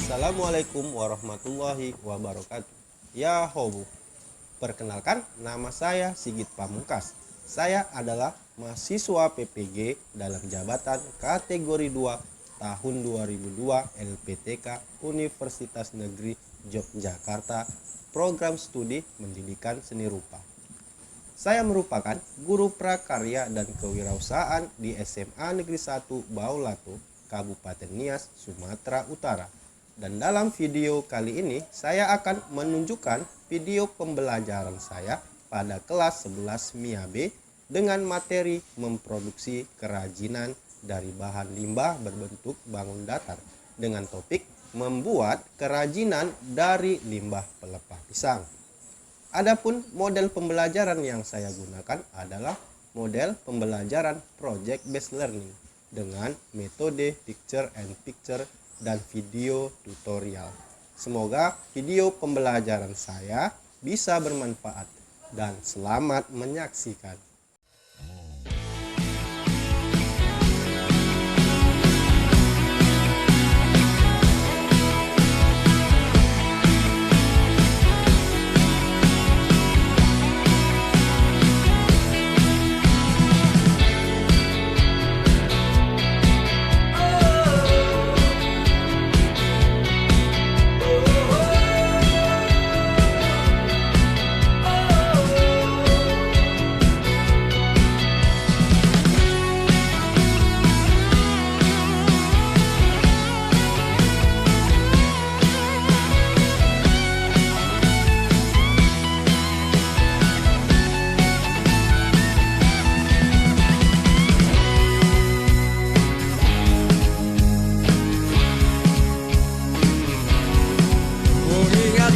Assalamualaikum warahmatullahi wabarakatuh. Ya hobu. Perkenalkan, nama saya Sigit Pamungkas. Saya adalah mahasiswa PPG dalam jabatan kategori 2 tahun 2002 LPTK Universitas Negeri Yogyakarta, program studi pendidikan seni rupa. Saya merupakan guru prakarya dan kewirausahaan di SMA Negeri 1 Baulato, Kabupaten Nias, Sumatera Utara. Dan dalam video kali ini saya akan menunjukkan video pembelajaran saya pada kelas 11 MIAB dengan materi memproduksi kerajinan dari bahan limbah berbentuk bangun datar dengan topik membuat kerajinan dari limbah pelepah pisang. Adapun model pembelajaran yang saya gunakan adalah model pembelajaran project based learning dengan metode picture and picture dan video tutorial. Semoga video pembelajaran saya bisa bermanfaat dan selamat menyaksikan.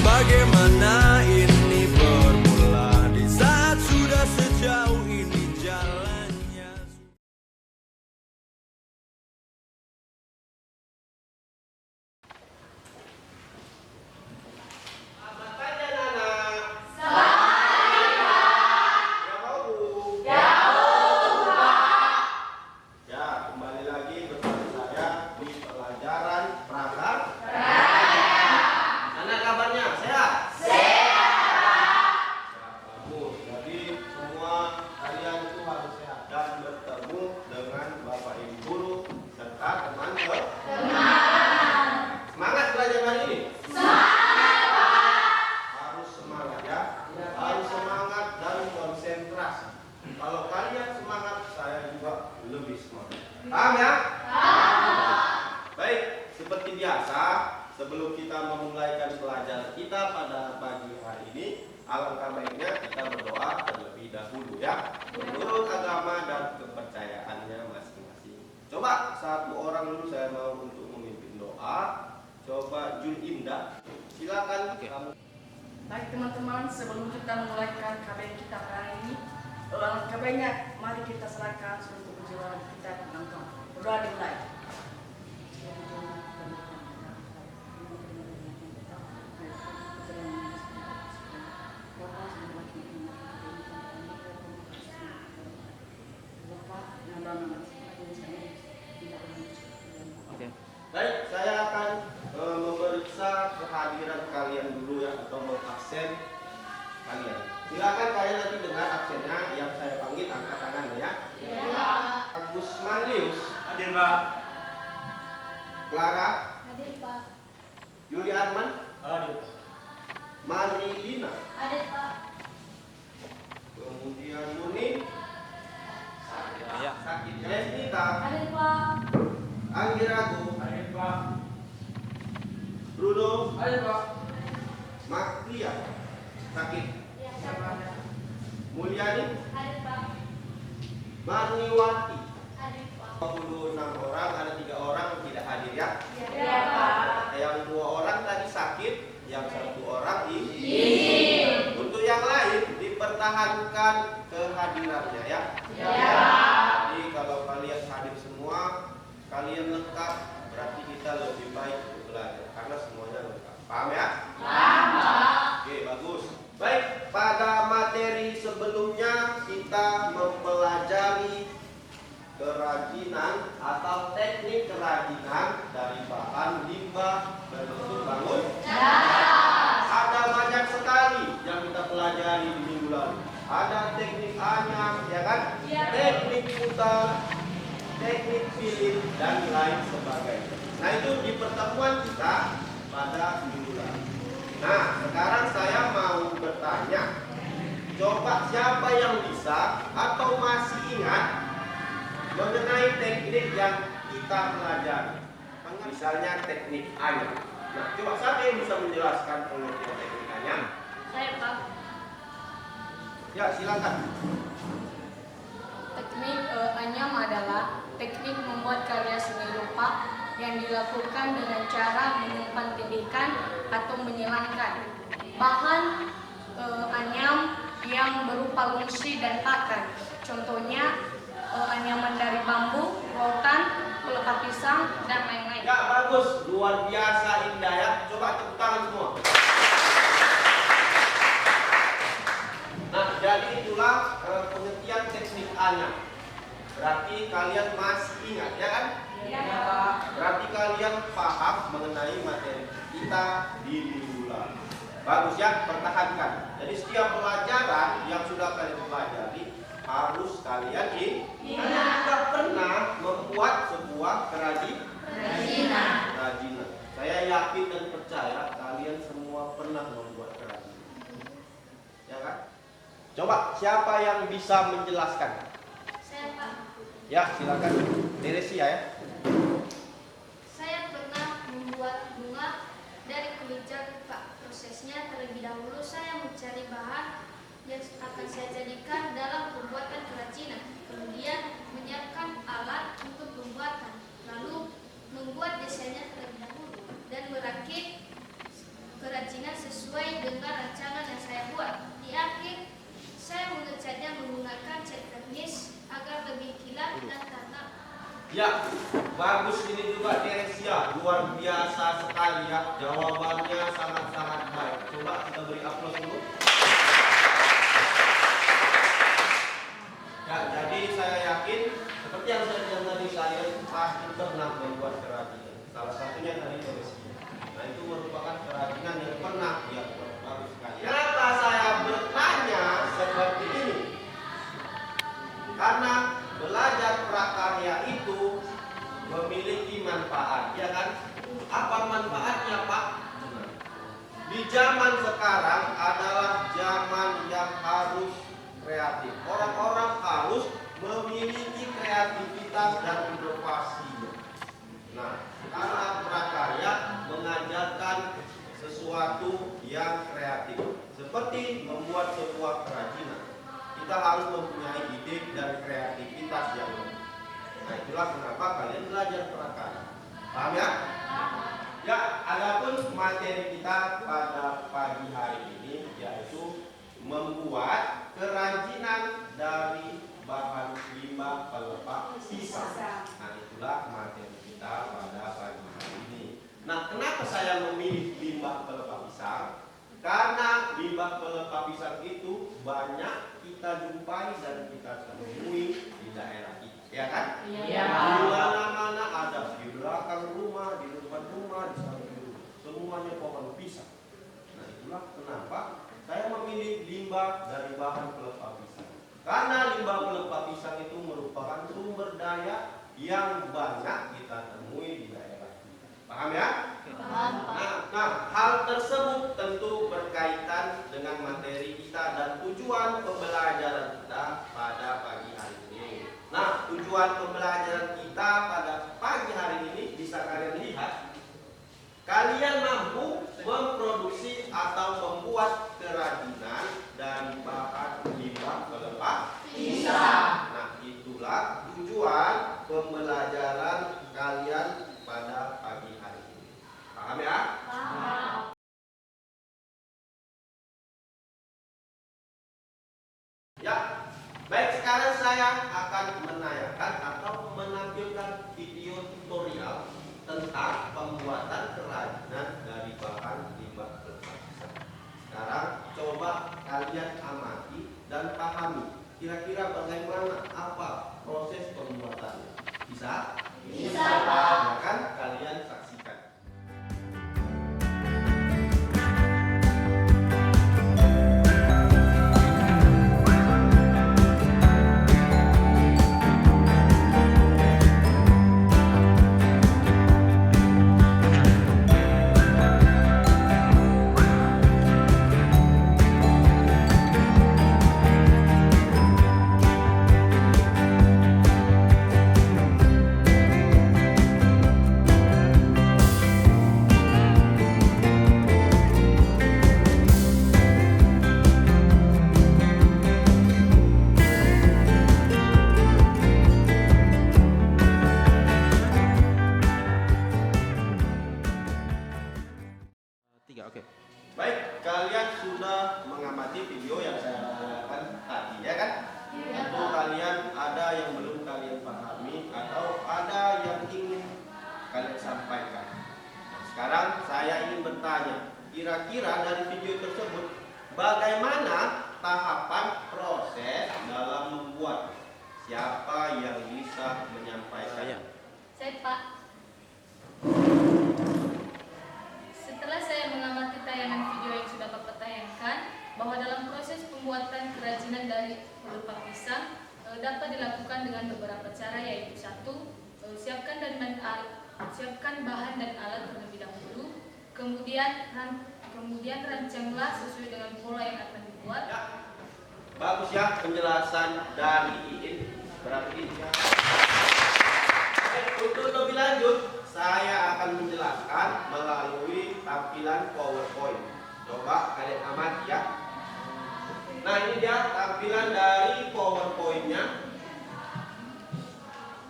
Bagaimana ini bermula di saat sudah sejauh ini jalannya. Selamat pagi anak-anak. Ya, kembali lagi bersama saya di pelajaran prakarya. Mana kabarnya? Sehat? Bagus. Jadi semua kalian itu harus sehat dan bertemu dengan Bapak Ibu guru serta teman-teman. Semangat belajar hari ini. Harus semangat ya. Harus semangat dan konsentrasi. Kalau kalian semangat, saya juga lebih semangat. Paham ya? Baik, seperti biasa, sebelum kita memulaikan pelajaran kita pada pagi hari ini, alangkah baiknya kita berdoa terlebih dahulu ya, menurut agama dan kepercayaannya masing-masing. Coba satu orang dulu saya mau untuk memimpin doa. Coba Jun Indah, silakan kamu. Baik teman-teman, sebelum kita memulaikan KBM kita hari ini, alangkah baiknya mari kita serahkan seluruh kejiwaan kita ke Tuhan. Berdoa dimulai. Baik, saya akan memeriksa kehadiran kalian dulu ya, atau mengabsen kalian. Silakan kalian nanti dengar absennya, yang saya panggil angkat tangan ya. Agus Mandius. Hadir, Pak. Clara. Hadir, Pak. Yuli Arman. Hadir. Marilina. Hadir, Pak. Kemudian Muni. Ya. Sakit. Desnita. Hadir, Pak. Anggirago. Hadir, Pak. Bruno. Hadir, Pak. Makria. Sakit. Ya, Pak. Mulyani. Hadir, Pak. Marniwati. Hadir, Pak. 26 orang, ada 3 orang yang tidak hadir ya. Ya, Pak. Yang 2 orang tadi sakit, yang 1 orang izin. Untuk yang lain dipertahankan kehadirannya ya. Jadi kalau kalian hadir semua, kalian lengkap, berarti kita lebih baik untuk belajar karena semuanya lengkap. Paham ya? Oke, bagus. Baik, pada materi sebelumnya kita mempelajari kerajinan atau teknik kerajinan dari bahan limbah berbentuk bangun? Ada banyak sekali yang kita pelajari di minggu lalu. Ada teknik anyam, ya kan? Teknik putar, teknik pilih, dan lain sebagainya. Nah, itu di pertemuan kita pada minggu lalu. Nah, sekarang saya mau bertanya, coba siapa yang bisa atau masih ingat mengenai teknik yang kita pelajari? Misalnya teknik anyam. Nah, coba siapa yang bisa menjelaskan pengertian teknik anyam? Saya, Pak. Ya, silakan. Teknik anyam adalah teknik membuat karya seni rupa yang dilakukan dengan cara menyimpan tindikan atau menyilangkan bahan anyam yang berupa lungsi dan pakan. Contohnya anyaman dari bambu, rotan, pelepah pisang, dan lain-lain. Ya, bagus, luar biasa indah ya. Coba tepuk tangan semua. Nah, jadi itulah pengertian teknik anyam. Berarti kalian masih ingat, ya kan? Iya. Berarti kalian paham mengenai materi kita di minggu lalu. Bagus ya, pertahankan. Jadi setiap pelajaran yang sudah kalian pelajari harus kalian ingat. Kita pernah membuat sebuah kerajinan. Saya yakin dan percaya kalian semua pernah membuat kerajinan. Ya kan? Coba siapa yang bisa menjelaskan? Saya, Pak. Ya, silakan. Teresia ya. Saya pernah membuat bunga dari kulit jagung, Pak. Prosesnya terlebih dahulu saya mencari bahan yang akan saya jadikan dalam pembuatan kerajinan. Kemudian menyiapkan alat untuk pembuatan. Lalu membuat desainnya terlebih dahulu dan merakit kerajinan sesuai dengan rancangan yang saya buat. Di akhir, saya mengecatnya menggunakan cat vernis agar lebih kilat dan tanak. Ya, bagus ini juga Teresia, luar biasa sekali ya. Jawabannya sangat-sangat baik. Coba kita beri aplaus dulu. Ya, jadi saya yakin seperti yang saya bilang tadi, kalian pasti pernah membuat kerajinan. Salah satunya tadi Teresia. Nah, itu merupakan kerajinan yang pernah dia buat. Bagus sekali. Kenapa saya bertanya seperti ini? Karena belajar prakarya itu memiliki manfaat, ya kan? Apa manfaatnya, Pak? Di zaman sekarang adalah zaman yang harus kreatif. Orang-orang harus memiliki kreativitas dan inovasi. Nah, karena prakarya mengajarkan sesuatu yang kreatif, seperti membuat sebuah kerajinan. Kita harus mempunyai ide dan kreativitas yang lebih. Nah, itulah kenapa kalian belajar prakarya. Paham ya? Ya, adapun materi kita pada pagi hari ini yaitu membuat kerajinan dari bahan limbah pelepah pisang. Nah, itulah materi kita pada pagi hari ini. Nah, kenapa saya memilih limbah pelepah pisang? Karena limbah pelepah pisang itu banyak kita jumpai dan kita temui di daerah kita, ya kan? Iya. Di mana-mana ada, di belakang rumah, di depan rumah, di samping rumah, semuanya pohon pisang. Nah, itulah kenapa saya memilih limbah dari bahan pelepah pisang. Karena limbah pelepah pisang itu merupakan sumber daya yang banyak kita temui di daerah kita. Paham ya? Nah, hal tersebut tentu berkaitan dengan materi kita dan tujuan pembelajaran kita pada pagi hari ini. Nah, tujuan pembelajaran kita pada pagi hari ini bisa kalian lihat. Kalian mampu memproduksi atau membuat kerajinan dari bahan limbah pelepah pisang. Nah, itulah tujuan pembelajaran kalian pada pagi hari ini. Paham ya? Paham. Ya, baik, sekarang saya akan menanyakan atau menampilkan video tutorial tentang pembuatan kerajinan dari bahan limbah pelepah pisang. Sekarang coba kalian amati dan pahami kira-kira bagaimana apa proses pembuatan. Bisa? Bisa, Pak. Silakan kalian saksikan. Tiga, oke. Baik, kalian sudah mengamati video yang saya tayangkan tadi, ya kan? Tentu kalian ada yang belum kalian pahami atau ada yang ingin kalian sampaikan. Sekarang saya ingin bertanya, kira-kira dari video tersebut bagaimana tahapan proses dalam membuat? Siapa yang bisa menyampaikannya? Saya, Pak. Setelah saya mengamati tayangan video yang sudah Bapak tayangkan, bahwa dalam proses pembuatan kerajinan dari pelupa pisang dapat dilakukan dengan beberapa cara, yaitu satu, siapkan bahan dan alat terlebih dahulu, kemudian rancanglah sesuai dengan pola yang akan dibuat. Ya. Bagus ya penjelasan dari Iin. Berarti ya. Untuk lebih lanjut, saya akan menjelaskan melalui tampilan PowerPoint. Coba kalian amati ya. Nah, ini dia tampilan dari PowerPoint-nya.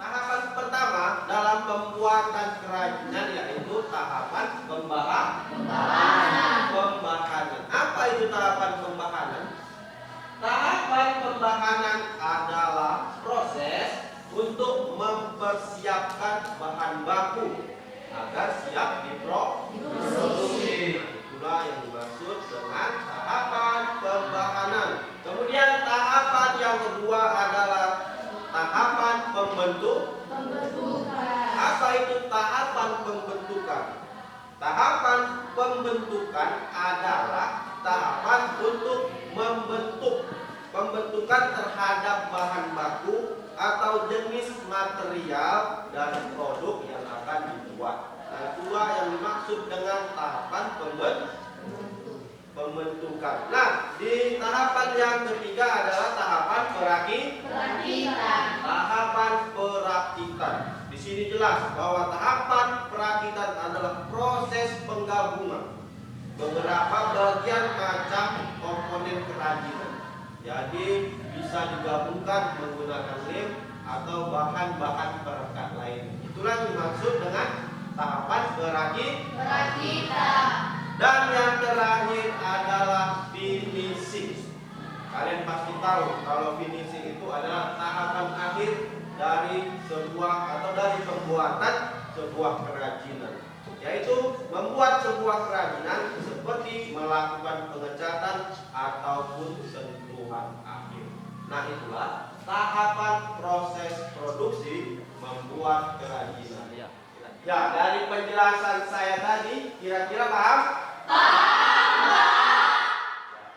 Tahapan pertama dalam pembuatan kerajinan yaitu tahapan pembahanan. Apa itu tahapan pembahanan? Tahapan pembahanan adalah proses untuk mempersiapkan bahan baku agar siap diproduksi. Itulah yang dimaksud dengan tahapan pembahanan. Kemudian tahapan yang kedua adalah tahapan pembentukan. Apa itu tahapan pembentukan? Tahapan pembentukan adalah tahapan untuk membentuk pembentukan terhadap bahan baku atau jenis material dan produk yang akan dibuat. Nah, itulah yang dimaksud dengan tahapan pembentukan. Nah, di tahapan yang ketiga adalah tahapan perakitan. Tahapan perakitan. Di sini jelas bahwa tahapan perakitan adalah proses penggabungan beberapa bagian macam komponen kerajinan. Jadi bisa digabungkan menggunakan lem atau bahan-bahan perekat lain. Itulah yang dimaksud dengan tahapan perakitan. Dan yang terakhir adalah finishing. Kalian pasti tahu kalau finishing itu adalah tahapan akhir dari sebuah atau dari pembuatan sebuah kerajinan, yaitu membuat sebuah kerajinan seperti melakukan pengecatan ataupun sentuhan akhir. Nah, itulah tahapan proses produksi membuat kerajinan. Ya, dari penjelasan saya tadi kira-kira paham?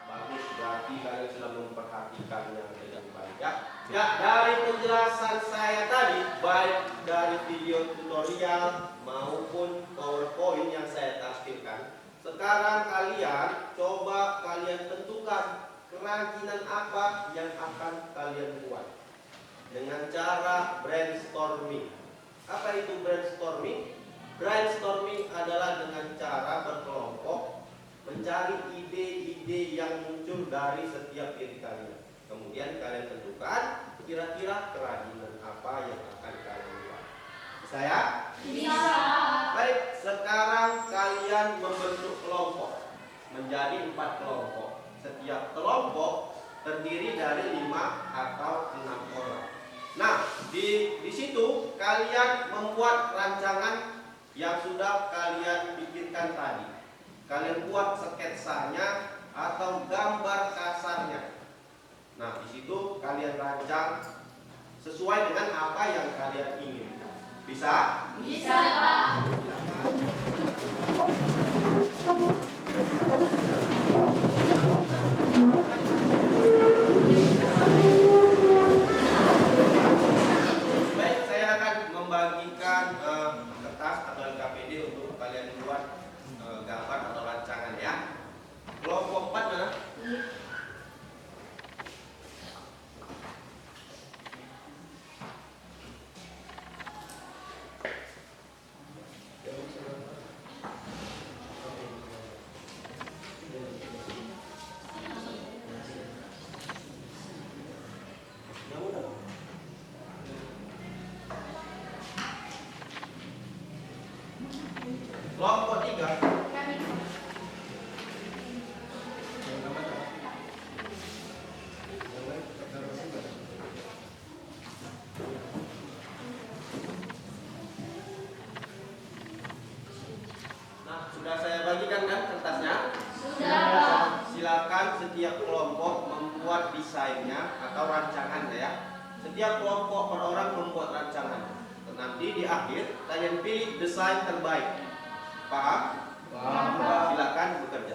Bagus, berarti kalian sudah memperhatikannya dengan baik ya. Ya, dari penjelasan saya tadi, baik dari video tutorial maupun PowerPoint yang saya tampilkan, sekarang coba kalian tentukan kerajinan apa yang akan kalian buat dengan cara brainstorming. Apa itu brainstorming? Brainstorming adalah dengan cara berkelompok mencari ide-ide yang muncul dari setiap diri kalian. Kemudian kalian tentukan kira-kira kerajinan apa yang akan kalian buat. Bisa ya? Bisa. Baik, sekarang kalian membentuk kelompok menjadi 4 kelompok. Setiap kelompok terdiri dari 5 atau 6 orang. Nah, di situ kalian membuat rancangan yang sudah kalian pikirkan tadi. Kalian buat sketsanya atau gambar kasarnya. Nah, di situ kalian rancang sesuai dengan apa yang kalian inginkan. Bisa? Bisa, Pak. Baik, saya akan membagikan kertas atau LKPD untuk kalian buat gambar atau rancangan ya. Kelompok 4 mana? Kelompok 3. Nah, sudah saya bagikan kan kertasnya? Sudah, Pak. Silakan setiap kelompok membuat desainnya atau rancangannya ya. Setiap kelompok per orang membuat rancangan. Nanti di akhir kalian pilih desain terbaik. Paham? Paham. Silakan bekerja.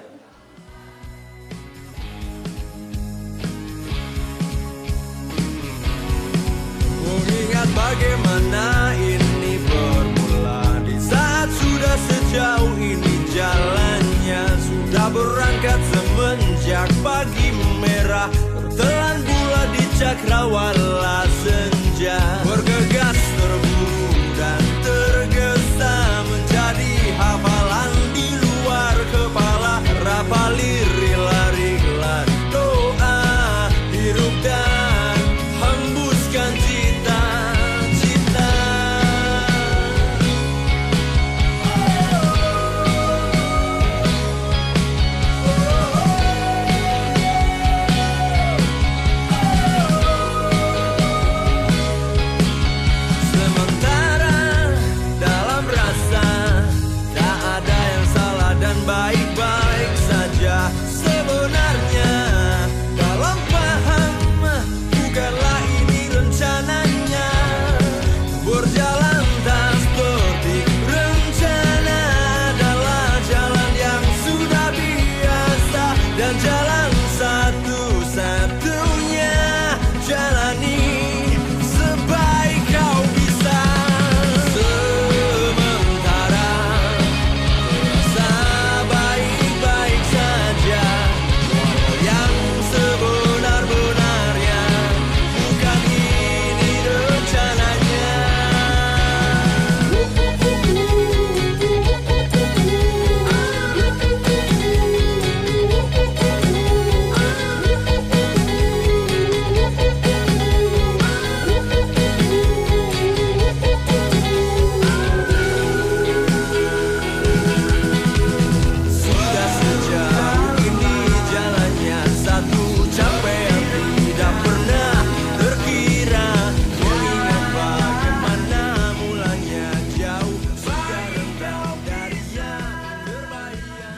Mengingat bagaimana ini bermula, di saat sudah sejauh ini jalannya, sudah berangkat semenjak pagi merah, tertelan bulan di cakrawala senja, bergegas terburu dan tergesa menjadi hafalan di luar kepala, rapali lari doa hidup dan hembuskan cita-cita. Sementara dalam rasa tak ada yang salah dan baik-baik saja. Sebenarnya dalam paham bukanlah ini rencananya, berjalan tak seperti rencana adalah jalan yang sudah biasa dan jalan satu-satunya. Jalani sebaik kau bisa. Sementara terasa baik-baik saja, walau yang sebenar-benarnya bukan ini rencananya. Sudah sejauh ini jalannya, satu capaian tidak pernah terkira. Mengingat bagaimana mulanya jauh, sudah rendah dari yang berbahaya.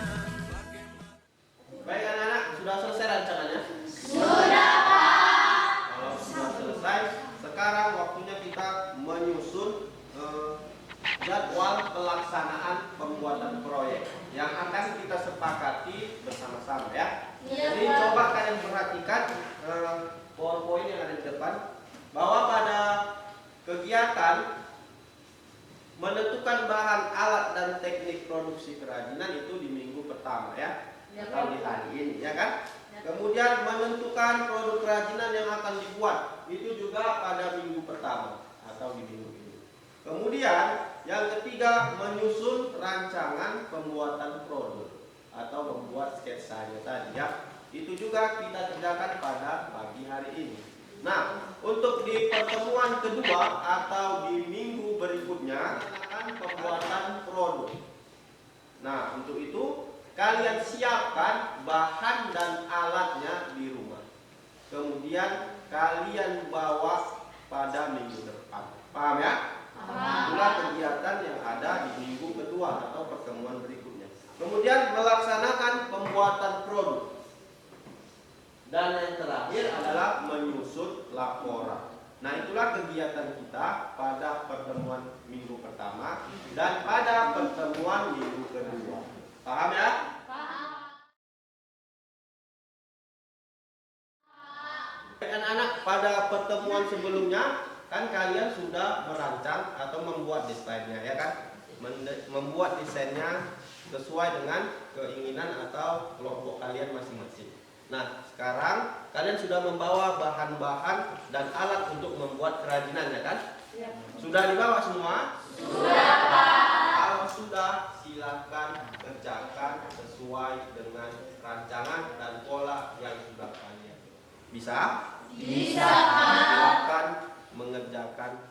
Baik anak-anak, sudah selesai rancangannya? Sudah, Pak. Kalau sudah selesai, sekarang waktunya kita menyusun jadwal pelaksanaan pembuatan proyek yang akan kita sepakati bersama-sama ya. Iya, Jadi Pak. coba kalian perhatikan PowerPoint yang ada di depan, bahwa pada kegiatan menentukan bahan, alat dan teknik produksi kerajinan itu di minggu pertama ya, atau di hari ini ya kan. Kemudian menentukan produk kerajinan yang akan dibuat itu juga pada minggu pertama atau di minggu ini. Kemudian yang ketiga menyusun rancangan pembuatan produk atau membuat sketsanya tadi ya. Itu juga kita kerjakan pada pagi hari ini. Nah, untuk di pertemuan kedua atau di minggu berikutnya akan pembuatan produk. Nah, untuk itu kalian siapkan bahan dan alatnya di rumah. Kemudian kalian bawa pada minggu depan. Paham ya? Itulah kegiatan yang ada di minggu kedua atau pertemuan berikutnya. Kemudian melaksanakan pembuatan produk. Dan yang terakhir adalah menyusun laporan. Nah, itulah kegiatan kita pada pertemuan minggu pertama dan pada pertemuan minggu kedua. Paham ya? Anak-anak, pada pertemuan sebelumnya kan kalian sudah merancang atau membuat desainnya, ya kan? Membuat desainnya sesuai dengan keinginan atau kelompok kalian masing-masing. Nah, sekarang kalian sudah membawa bahan-bahan dan alat untuk membuat kerajinan, ya kan? Sudah dibawa semua? Sudah, Pak. Kalau sudah, silakan kerjakan sesuai dengan rancangan dan pola yang sudah kalian. Bisa? Bisa, Pak. Silakan mengerjakan.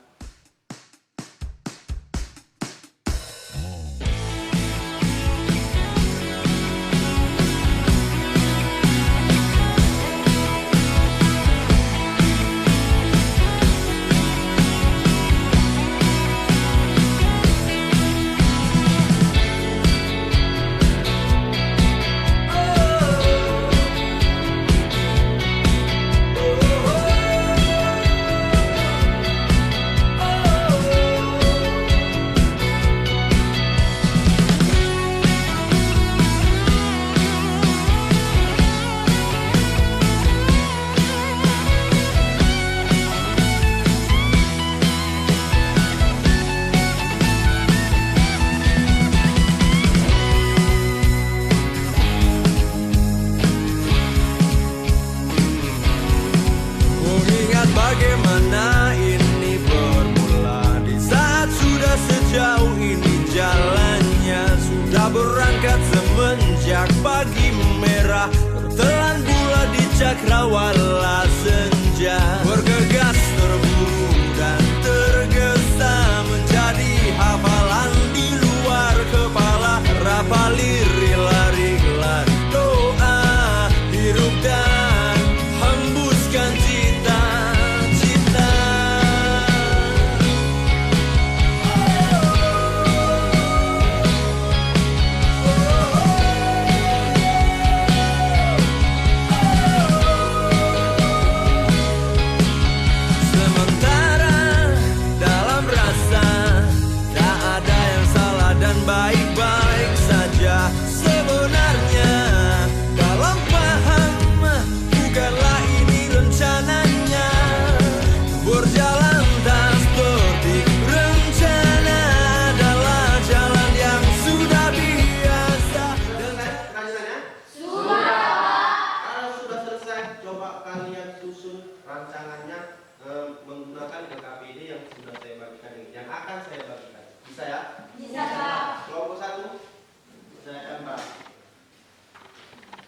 Bagaimana ini bermula di saat sudah sejauh ini jalannya, sudah berangkat semenjak pagi merah, tertelan bulan di cakrawala senja, bergegas terburu dan tergesa menjadi hafalan di luar kepala, rapali lari doa hidup dan hembuskan cita. Baik-baik saja sebenarnya, dalam paham bukanlah ini rencananya, berjalan tak seperti rencana adalah jalan yang sudah biasa. Selesai kerajiannya? Sudah. Kalau sudah selesai, coba kalian susun rancangannya menggunakan KKPD yang sudah saya bagikan ini, yang akan saya bagikan. Bisa ya? Bisa, Pak. Kelompok 1 saya akan bahas.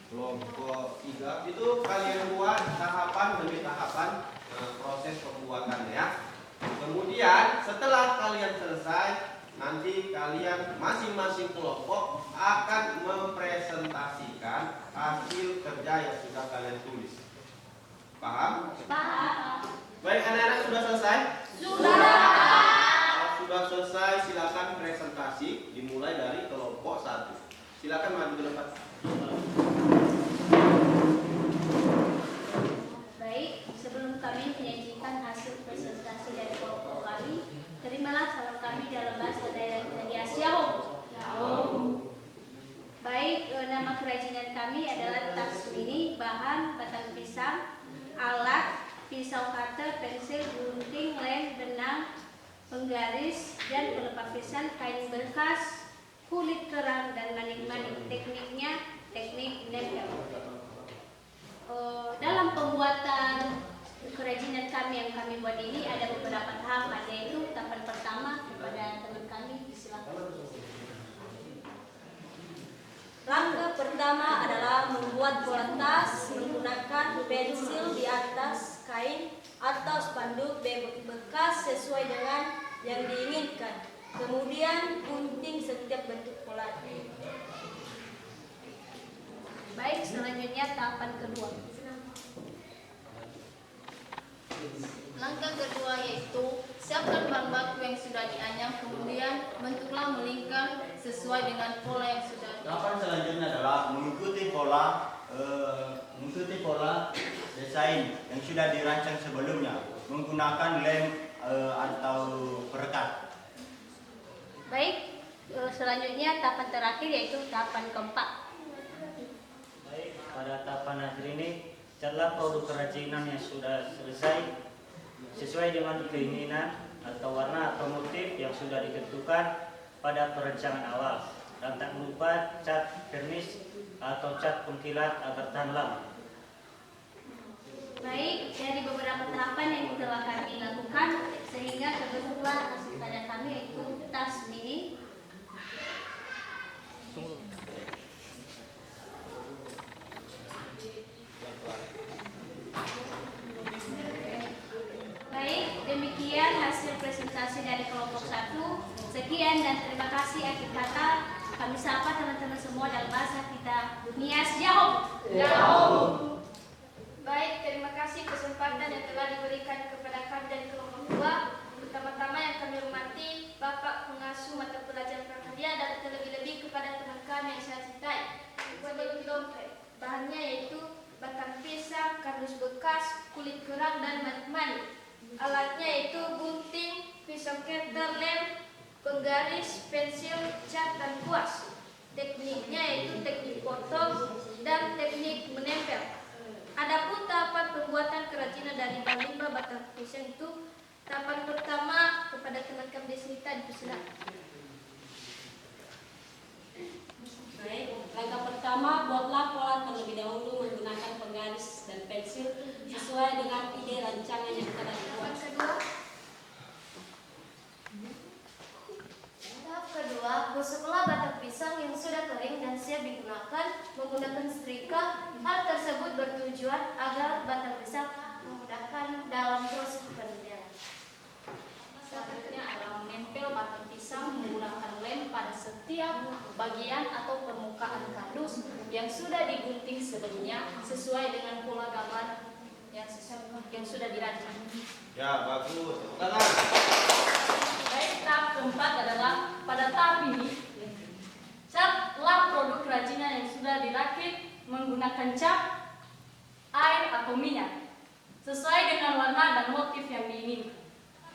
Kelompok 3 itu kalian buat tahapan demi tahapan proses pembuatannya ya. Kemudian setelah kalian selesai, nanti kalian masing-masing kelompok akan mempresentasikan hasil kerja yang sudah kalian tulis. Paham? Paham. Baik, anak-anak sudah selesai? Sudah. Sudah selesai, silakan presentasi dimulai dari kelompok 1. Silakan maju ke depan. Baik, sebelum kami menyajikan hasil presentasi dari kelompok kami, terimalah salam kami dalam bahasa daerah Indonesia. Shalom. Baik, nama kerajinan kami adalah tas mini, bahan batang pisang, alat pisau cutter, pensil, gunting, lem, benang, penggaris, dan pelepasan kain bekas, kulit kerang, dan manik-manik. Tekniknya teknik nempel. Dalam pembuatan kerajinan kami yang kami buat ini ada beberapa tahapan, yaitu tahapan pertama kepada teman kami, silakan. Langkah pertama adalah membuat pola tas menggunakan pensil di atas kain atau spanduk bekas sesuai dengan yang diinginkan. Kemudian gunting setiap bentuk pola. Baik, selanjutnya tahapan kedua. Langkah kedua yaitu siapkan bahan baku yang sudah dianyam, kemudian bentuklah melingkar sesuai dengan pola yang sudah. Tahapan selanjutnya adalah mengikuti pola desain yang sudah dirancang sebelumnya. menggunakan lem atau perekat. Baik, selanjutnya tahapan terakhir yaitu tahapan keempat. Baik, pada tahapan akhir ini, catlah produk kerajinan yang sudah selesai sesuai dengan keinginan atau warna atau motif yang sudah ditentukan pada perencanaan awal. Dan tak lupa cat vernis atau cat pengkilat agar tahan lama. Baik, dari beberapa tahapan yang telah kami lakukan sehingga terbentuklah hasil karya kami yaitu tas mini. Baik, demikian hasil presentasi dari kelompok 1. Sekian dan terima kasih. Akhir kata kami sapa teman-teman semua dalam bahasa kita. Nias Yahoo. Baik, terima kasih kesempatan yang telah diberikan kepada kami dari kelompok 2. Pertama-tama yang kami hormati Bapak Pengasuh Mata Pelajaran Prakarya dan terlebih-lebih kepada teman kami yang saya cintai. Sebagai dompet, bahannya yaitu batang pisang, kardus bekas, kulit kerang, dan manik-manik. Alatnya yaitu gunting, pisau cutter, lem, penggaris, pensil, cat, dan kuas. Tekniknya yaitu teknik potong dan teknik menempel. Adapun tahapan pembuatan kerajinan dari bahan limbah batang pisang itu, tahapan pertama kepada teman kami di sini tadi dipersilakan. Baik, langkah pertama, buatlah pola terlebih dahulu menggunakan penggaris dan pensil sesuai dengan ide rancangan yang telah dibuat. Tahap kedua, gosoklah batang pisang yang sudah kering dan siap digunakan menggunakan setrika. Hal tersebut bertujuan agar batang pisang memudahkan dalam proses penelitian. Selanjutnya adalah menempel batang pisang menggunakan lem pada setiap bagian atau permukaan kardus yang sudah digunting sebelumnya sesuai dengan pola gambar yang sudah dirancang. Ya, bagus. Tepuk tangan. Baik, tahap keempat adalah pada tahap ini catlah produk kerajinan yang sudah dirakit menggunakan cat, air atau minyak sesuai dengan warna dan motif yang diinginkan.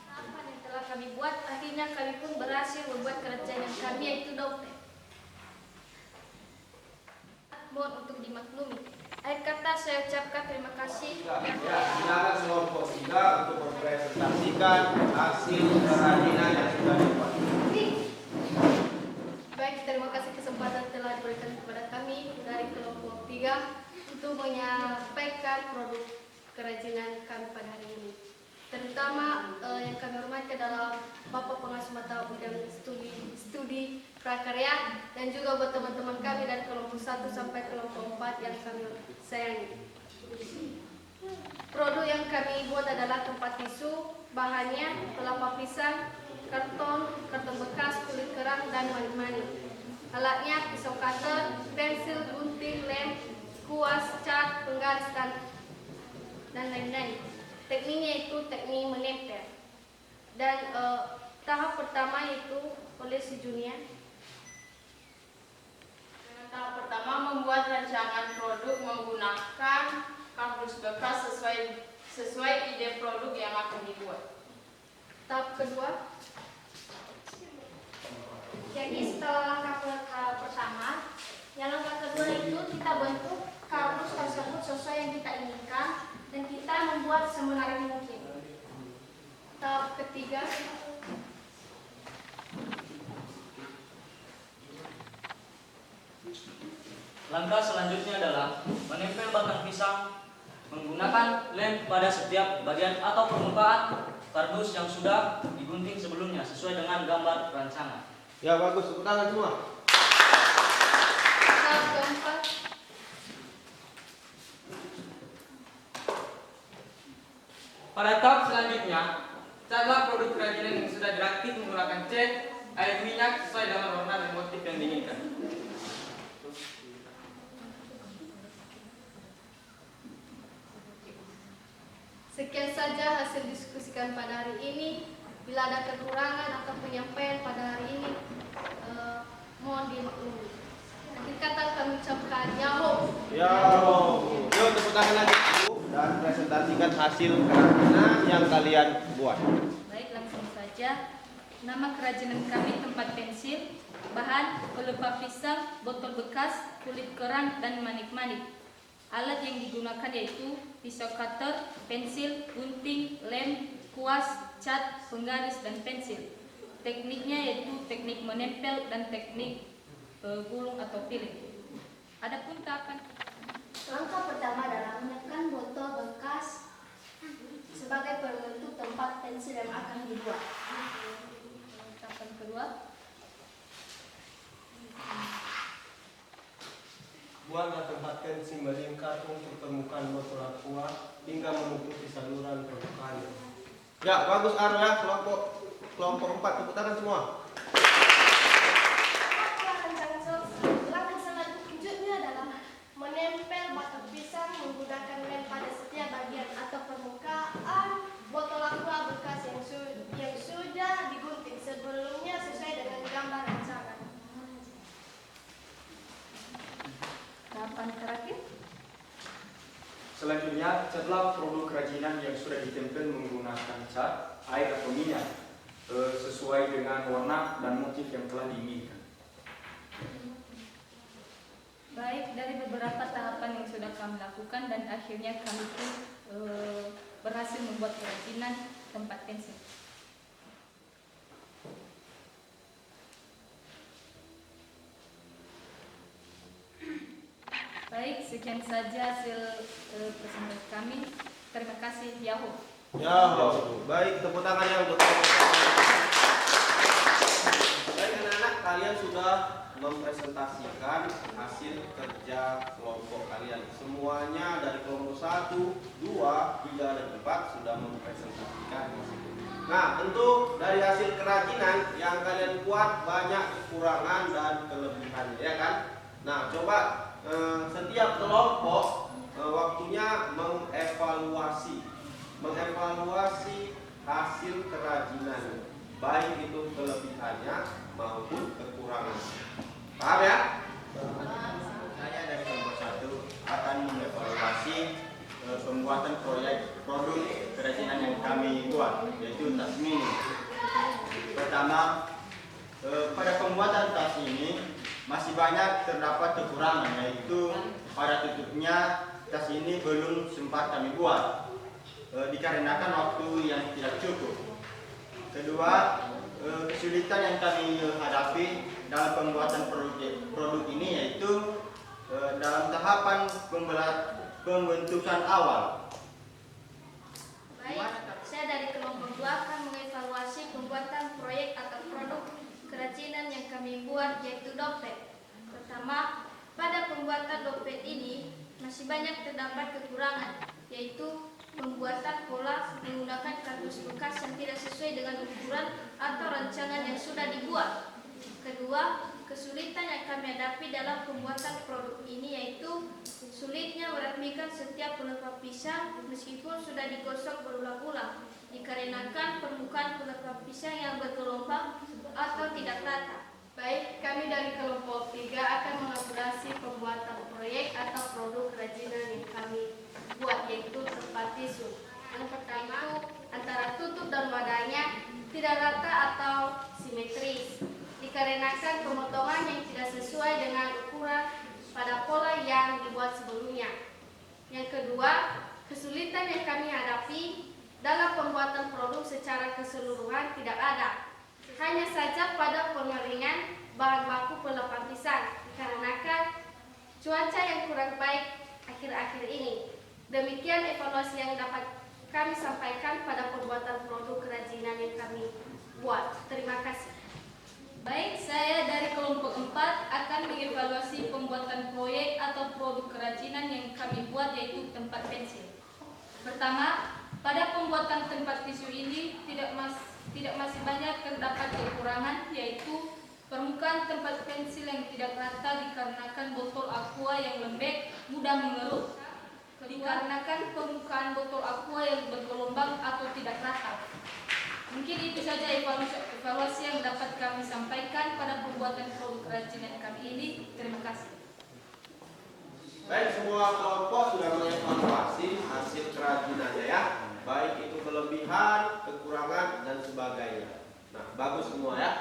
Tahapan yang telah kami buat, akhirnya kami pun berhasil membuat kerajinan kami yaitu dompet. Mohon untuk dimaklumi. Akhir kata saya ucapkan terima kasih. Ya, silakan kelompok 3 untuk mempresentasikan hasil kerajinan yang sudah dibuat. Baik, terima kasih kesempatan telah diberikan kepada kami dari kelompok 3 untuk menyampaikan produk kerajinan kami pada hari ini. Terutama yang kami hormati adalah Bapak Pengasuh Mata Bidang Studi Prakarya dan juga buat teman-teman kami dari kelompok 1 sampai kelompok 4 yang kami sayangi. Produk yang kami buat adalah tempat tisu, bahannya kelapa pisang, karton bekas, kulit kerang, dan manik-manik. Alatnya pisau cutter, pensil, gunting, lem, kuas, cat, penggaris, dan lain-lain. Tekniknya itu teknik menempel. Dan tahap pertama yaitu oleh si Junia. Tahap pertama membuat rancangan produk menggunakan kardus bekas sesuai ide produk yang akan dibuat. Tahap kedua, Jadi setelah langkah pertama, yang langkah kedua itu kita bentuk kardus tersebut sesuai yang kita inginkan dan kita membuat semenarik mungkin. tahap ketiga, Langkah selanjutnya adalah menempel batang pisang menggunakan lem pada setiap bagian atau permukaan kardus yang sudah digunting sebelumnya sesuai dengan gambar rancangan. Ya, bagus. Tepuk tangan semua. tahap keempat, Pada tahap selanjutnya, catlah produk kerajinan yang sudah dirakit menggunakan cat, air minyak sesuai dengan warna dan motif yang diinginkan. sekian saja hasil diskusikan pada hari ini. Bila ada kekurangan atau penyampaian pada hari ini, mohon dimaklumi. Akhir kata kami ucapkan Yahoo. Ya, yuk tepuk tangan lagi. dan presentasikan hasil kerajinan yang kalian buat. Baik, langsung saja. Nama kerajinan kami tempat pensil, bahan pelepah pisang, botol bekas, kulit kerang, dan manik-manik. Alat yang digunakan yaitu pisau cutter, pensil, gunting, lem, kuas, cat, penggaris, dan pensil. Tekniknya yaitu teknik menempel dan teknik gulung atau piling. Adapun tahapan Langkah pertama adalah menekan botol bekas sebagai pembentuk tempat pensil yang akan dibuat. tahapan kedua, Buatlah tempat pensil melingkar untuk permukaan botol aqua hingga menutupi saluran permukaannya. Ya, bagus Ar ya, kelompok 4 tepuk tangan semua. Langkah selanjutnya adalah menempel batang pisang menggunakan lem pada setiap bagian atau permukaan botol aqua bekas yang sudah digunting sebelumnya sesuai dengan gambar rancangan. tahapan terakhir, Selanjutnya, catlah produk kerajinan yang sudah ditempel menggunakan cat, air atau minyak sesuai dengan warna dan motif yang telah diinginkan. baik, dari beberapa tahapan yang sudah kami lakukan dan akhirnya kami pun berhasil membuat kerajinan tempat pensil. Baik, sekian saja hasil presentasi kami. Terima kasih, Yahoo. Ya, baik, tepuk tangan yang untuk baik anak-anak, kalian sudah mempresentasikan hasil kerja kelompok kalian. Semuanya dari kelompok 1, 2, 3, dan 4 sudah mempresentasikan hasil. Nah, untuk dari hasil kerajinan yang kalian buat banyak kekurangan dan kelebihannya, ya kan? Nah, coba setiap kelompok waktunya mengevaluasi hasil kerajinan, baik itu kelebihannya maupun kekurangan. Paham ya? Saya dari kelompok 1 akan mengevaluasi pembuatan produk kerajinan yang kami buat, yaitu tas mini. Pertama, pada pembuatan tas ini masih banyak terdapat kekurangan, yaitu pada tutupnya tas ini belum sempat kami buat dikarenakan waktu yang tidak cukup. Kedua, kesulitan yang kami hadapi dalam pembuatan produk ini yaitu dalam tahapan pembentukan awal. Baik, saya dari kelompok 2 akan mengevaluasi pembuatan proyek atau produk kerajinan yang kami buat, yaitu dompet. Pertama, pada pembuatan dompet ini masih banyak terdapat kekurangan, yaitu pembuatan pola menggunakan kardus bekas yang tidak sesuai dengan ukuran atau rancangan yang sudah dibuat. Kedua, kesulitan yang kami hadapi dalam pembuatan produk ini yaitu sulitnya merapikan setiap pelepah pisang meskipun sudah digosok berulang-ulang, dikarenakan permukaan pelepah pisang yang bergelombang atau tidak rata. Baik, kami dari kelompok 3 akan mengelaborasi pembuatan proyek atau produk kerajinan yang kami buat, yaitu tempat tisu. Yang pertama, antara tutup dan wadahnya tidak rata atau simetris, dikarenakan pemotongan yang tidak sesuai dengan ukuran pada pola yang dibuat sebelumnya. Yang kedua, kesulitan yang kami hadapi dalam pembuatan produk secara keseluruhan tidak ada. Hanya saja pada pengeringan bahan baku pelepah pisang, dikarenakan cuaca yang kurang baik akhir-akhir ini. Demikian evaluasi yang dapat kami sampaikan pada pembuatan produk kerajinan yang kami buat. Terima kasih. Baik, saya dari kelompok 4 akan mengevaluasi pembuatan proyek atau produk kerajinan yang kami buat, yaitu tempat pensil. Pertama, pada pembuatan tempat tisu ini tidak masih banyak terdapat kekurangan, yaitu permukaan tempat pensil yang tidak rata dikarenakan botol aqua yang lembek mudah mengeruh, dikarenakan permukaan botol aqua yang bergelombang atau tidak rata. Mungkin itu saja evaluasi yang dapat kami sampaikan pada pembuatan produk kerajinan kami ini. Terima kasih. Baik, semua kelompok sudah mengevaluasi hasil Nah, bagus semua ya.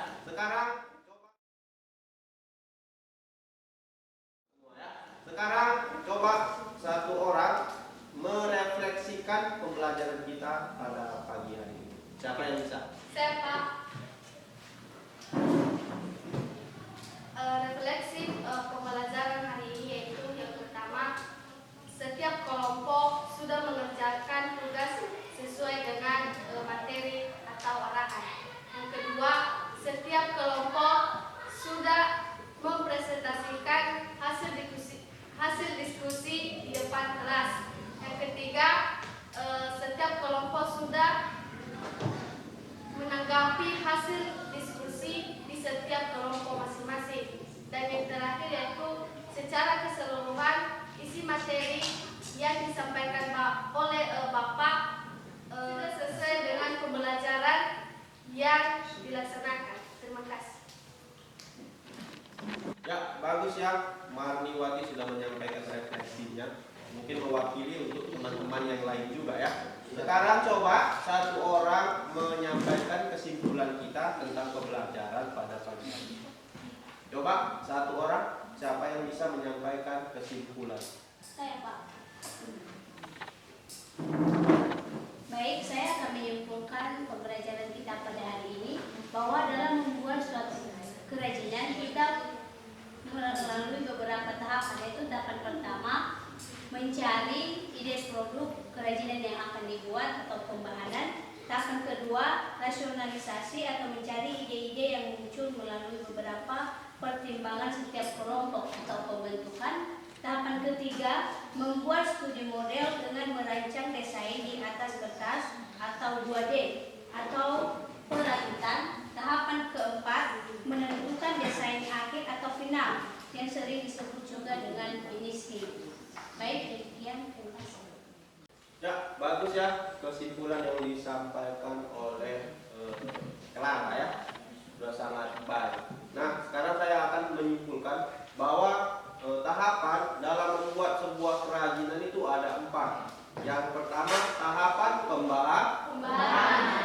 Sekarang coba satu orang merefleksikan pembelajaran kita pada pagi hari ini. Siapa yang bisa? Saya, Pak. Refleksi pembelajaran hari ini yaitu yang pertama, setiap kelompok sudah mengerjakan tugas sesuai dengan materi atau arahan. Yang kedua, setiap kelompok sudah mempresentasikan hasil diskusi di depan kelas. Yang ketiga, setiap kelompok sudah menanggapi hasil diskusi di setiap kelompok masing-masing. Dan yang terakhir yaitu secara keseluruhan isi materi yang disampaikan oleh Bapak sudah sesuai dengan pembelajaran yang dilaksanakan. Terima kasih. Ya, bagus ya. Marniwati sudah menyampaikan refleksinya. Mungkin mewakili untuk teman-teman yang lain juga ya. Sekarang coba satu orang menyampaikan kesimpulan kita tentang pembelajaran pada pagi hari. Coba satu orang, siapa yang bisa menyampaikan kesimpulan? Saya, Pak. Baik, saya akan menyimpulkan pembelajaran kita pada hari ini bahwa dalam membuat suatu kerajinan kita melalui beberapa tahapan, yaitu tahapan pertama mencari ide produk kerajinan yang akan dibuat atau pembahanan. Tahapan kedua, rasionalisasi atau mencari ide-ide yang muncul melalui beberapa pertimbangan setiap kelompok atau pembentukan. Tahapan ketiga, membuat studi model dengan merancang desain di atas kertas atau 2D atau perakitan. Tahapan keempat, menentukan desain akhir atau final yang sering disebut juga dengan finishing. Baik, demikian. Terima kasih. Ya, bagus ya kesimpulan yang disampaikan oleh Clara ya. Sudah sangat baik. Nah, sekarang saya akan menyimpulkan bahwa tahapan dalam membuat sebuah kerajinan itu ada 4. Yang pertama, tahapan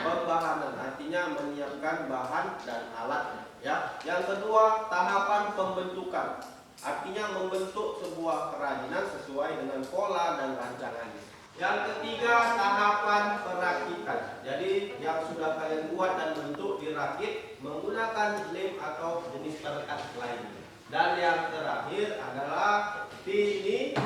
pembahanan, artinya menyiapkan bahan dan alatnya ya. Yang kedua, tahapan pembentukan, artinya membentuk sebuah kerajinan sesuai dengan pola dan rancangannya. Yang ketiga, tahapan perakitan. Jadi yang sudah kalian buat dan bentuk dirakit menggunakan lem atau jenis perekat lainnya. Dan yang terakhir adalah finishing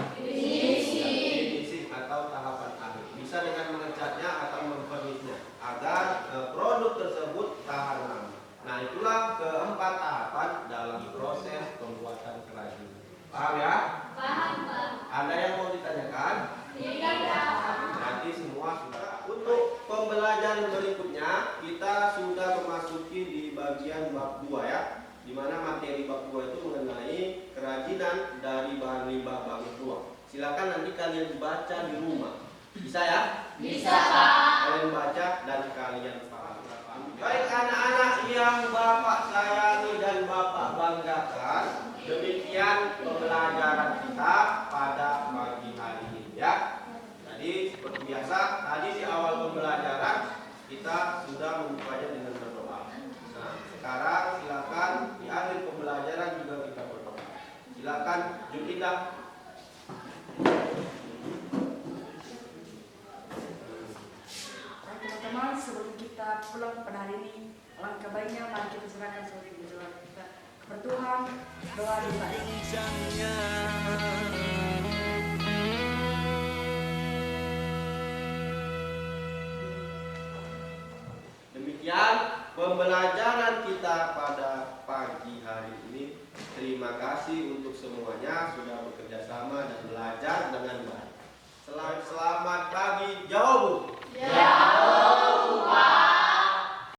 atau tahapan akhir. Bisa dengan mengecatnya atau mempernisnya agar produk tersebut tahan lama. Nah, itulah keempat tahapan dalam proses pembuatan kerajinan. Paham ya? Paham, Pak. Ada yang mau ditanyakan? Tidak. Nanti semua sudah. Untuk pembelajaran berikutnya kita sudah memasuki di bagian bab 2 ya, di mana materi bab 2 itu mengenai kerajinan dari bahan limbah baut tua. Silakan nanti kalian baca di rumah. Bisa ya? Bisa, Pak. Kalian baca dan kalian paham. Baik anak-anak yang Bapak sayangi dan Bapak banggakan, demikian pembelajaran kita pada pagi hari ini ya. Jadi seperti biasa, tadi di awal pembelajaran kita sudah membukanya dengan berdoa. Nah, sekarang silakan di akhir pembelajaran juga kita berdoa. Silakan Julidah. Teman-teman, sebelum kita pulang pada hari ini, alangkah baiknya mari kita serahkan sebagai doa kita kepada Tuhan. Doa dimulai. Demikian pembelajaran kita pada pagi hari ini. Terima kasih untuk semuanya sudah bekerja sama